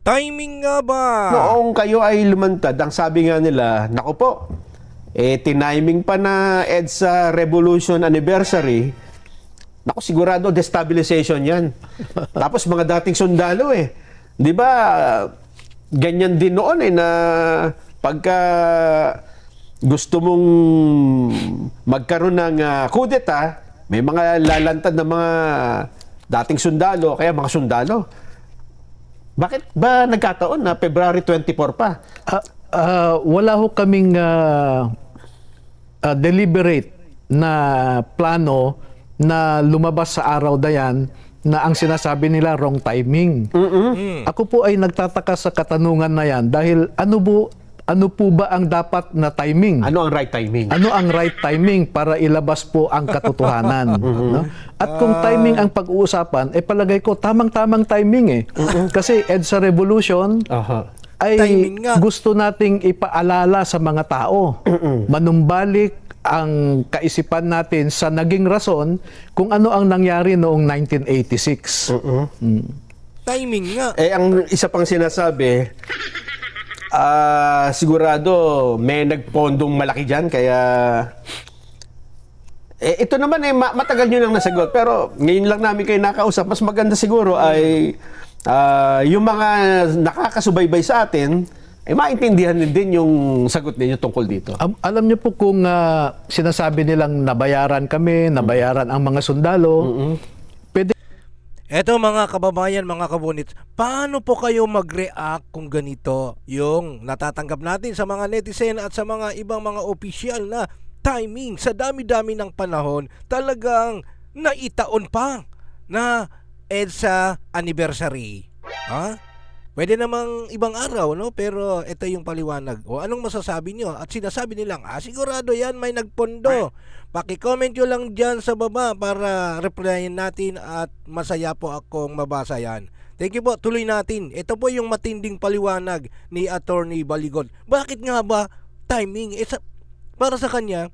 Timing nga ba? Noong kayo ay lumantad, ang sabi nga nila, naku po, tiniming pa na EDSA Revolution Anniversary, naku sigurado destabilization yan. Tapos mga dating sundalo di ba, ganyan din noon na pagka gusto mong magkaroon ng kudeta, may mga lalantad na mga dating sundalo, kaya mga sundalo. Bakit ba nagkataon na February 24 pa? Wala ho kaming deliberate na plano na lumabas sa araw na yan na ang sinasabi nila wrong timing. Ako po ay nagtataka sa katanungan na yan dahil ano po ba ang dapat na timing? Ano ang right timing? Ano ang right timing para ilabas po ang katotohanan? No? At kung timing ang pag-uusapan, palagay ko tamang-tamang timing Kasi EDSA Revolution ay gusto nating ipaalala sa mga tao. Manumbalik ang kaisipan natin sa naging rason kung ano ang nangyari noong 1986. Timing nga. Ang isa pang sinasabi, sigurado may nagpondong malaki dyan, kaya ito naman matagal nyo nang nasagot, pero ngayon lang namin kayo nakausap. Mas maganda siguro ay yung mga nakakasubaybay sa atin maintindihan din yung sagot ninyo tungkol dito. Alam niyo po kung sinasabi nilang nabayaran kami, nabayaran ang mga sundalo, Eto mga kababayan, mga kabunits, paano po kayo mag-react kung ganito yung natatanggap natin sa mga netizen at sa mga ibang mga opisyal na timing sa dami-dami ng panahon talagang naitaon pa na EDSA anniversary? Pwede namang ibang araw, no? Pero ito yung paliwanag. O anong masasabi nyo? At sinasabi nilang, sigurado yan, may nagpondo. Paki-comment nyo lang dyan sa baba para replyin natin at masaya po akong mabasa yan. Thank you po, tuloy natin. Ito po yung matinding paliwanag ni Attorney Baligon. Bakit nga ba timing? Para sa kanya,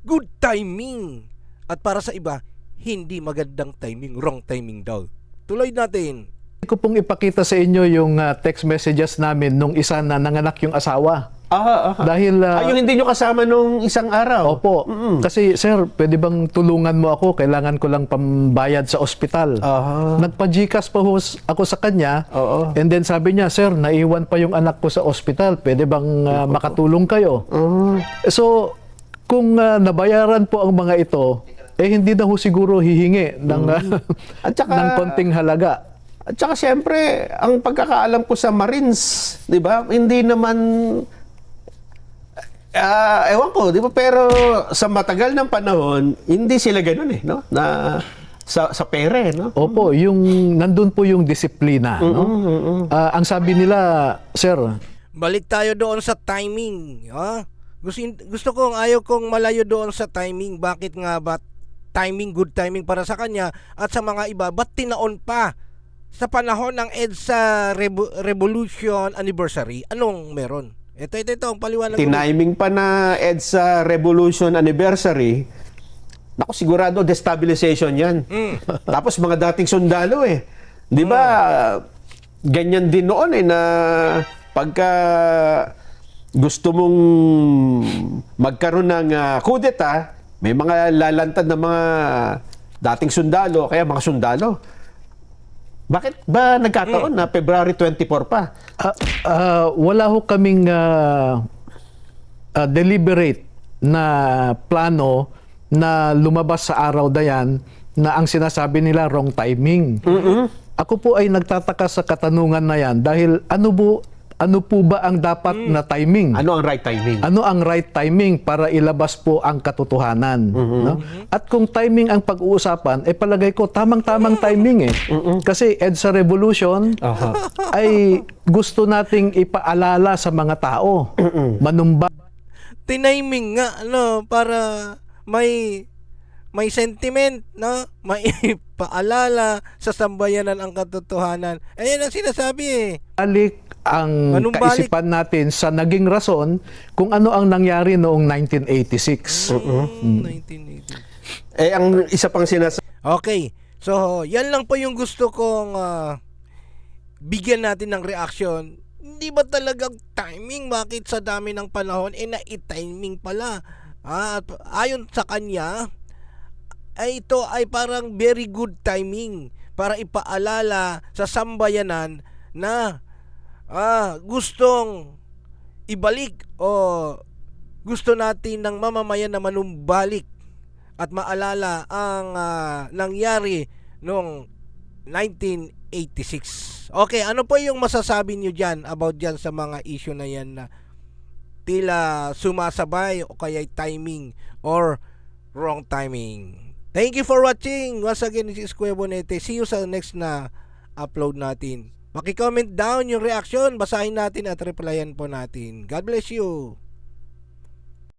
good timing. At para sa iba, hindi magandang timing, wrong timing daw. Tuloy natin. ko pong ipakita sa inyo yung text messages namin nung isa na nanganak yung asawa. Dahil yung hindi nyo kasama nung isang araw. Opo. Kasi sir, pwede bang tulungan mo ako? Kailangan ko lang pambayad sa ospital. Nagpa-GCash pa ako sa kanya. And then sabi niya, sir, naiwan pa yung anak ko sa ospital. Pwede bang makatulong kayo? So, kung nabayaran po ang mga ito, hindi na ho siguro hihingi ng, ng konting halaga. At saka siyempre, ang pagkakaalam ko sa Marines, di ba, hindi naman, ewan ko, di ba, pero sa matagal ng panahon, hindi sila ganun no? Na sa pere, no? Opo, yung nandun po yung disiplina, no? Ang sabi nila, sir, balik tayo doon sa timing, Gusto kong, ayaw kong malayo doon sa timing. Bakit nga ba timing, good timing para sa kanya at sa mga iba, ba't tinaon pa? Sa panahon ng EDSA Revolution Anniversary, anong meron? Ito ang paliwanag. Tiniming pa na EDSA Revolution Anniversary, naku sigurado destabilization yan. Tapos mga dating sundalo di ba, ganyan din noon na pagka gusto mong magkaroon ng kudeta, may mga lalantad na mga dating sundalo, kaya mga sundalo. Bakit ba nagkataon na February 24 pa? Wala ho kaming deliberate na plano na lumabas sa araw na yan na ang sinasabi nila wrong timing. Ako po ay nagtataka sa katanungan na yan dahil ano po ba ang dapat na timing? Ano ang right timing? Ano ang right timing para ilabas po ang katotohanan? No? At kung timing ang pag-uusapan, palagay ko tamang-tamang timing Kasi EDSA Revolution ay gusto nating ipaalala sa mga tao. Tiniming nga, para may sentiment, may paalala sa sambayanan ang katotohanan. Ayan ang sinasabi Balik ang kaisipan natin sa naging rason kung ano ang nangyari noong 1986. 1986. Ang isa pang sinasabi. Okay. So, yan lang po yung gusto kong bigyan natin ng reaction. Hindi ba talagang timing? Bakit sa dami ng panahon na-timing pala? At ayon sa kanya, ay ito ay parang very good timing para ipaalala sa sambayanan na gustong ibalik o gusto natin ng mamamayan na manumbalik at maalala ang nangyari noong 1986. Okay, ano po yung masasabi niyo dyan about dyan sa mga issue na yan na tila sumasabay o kaya timing or wrong timing? Thank you for watching. Once again, this is Kuya Bonete. See you sa next na upload natin. Paki-comment down yung reaction. Basahin natin at replyan po natin. God bless you.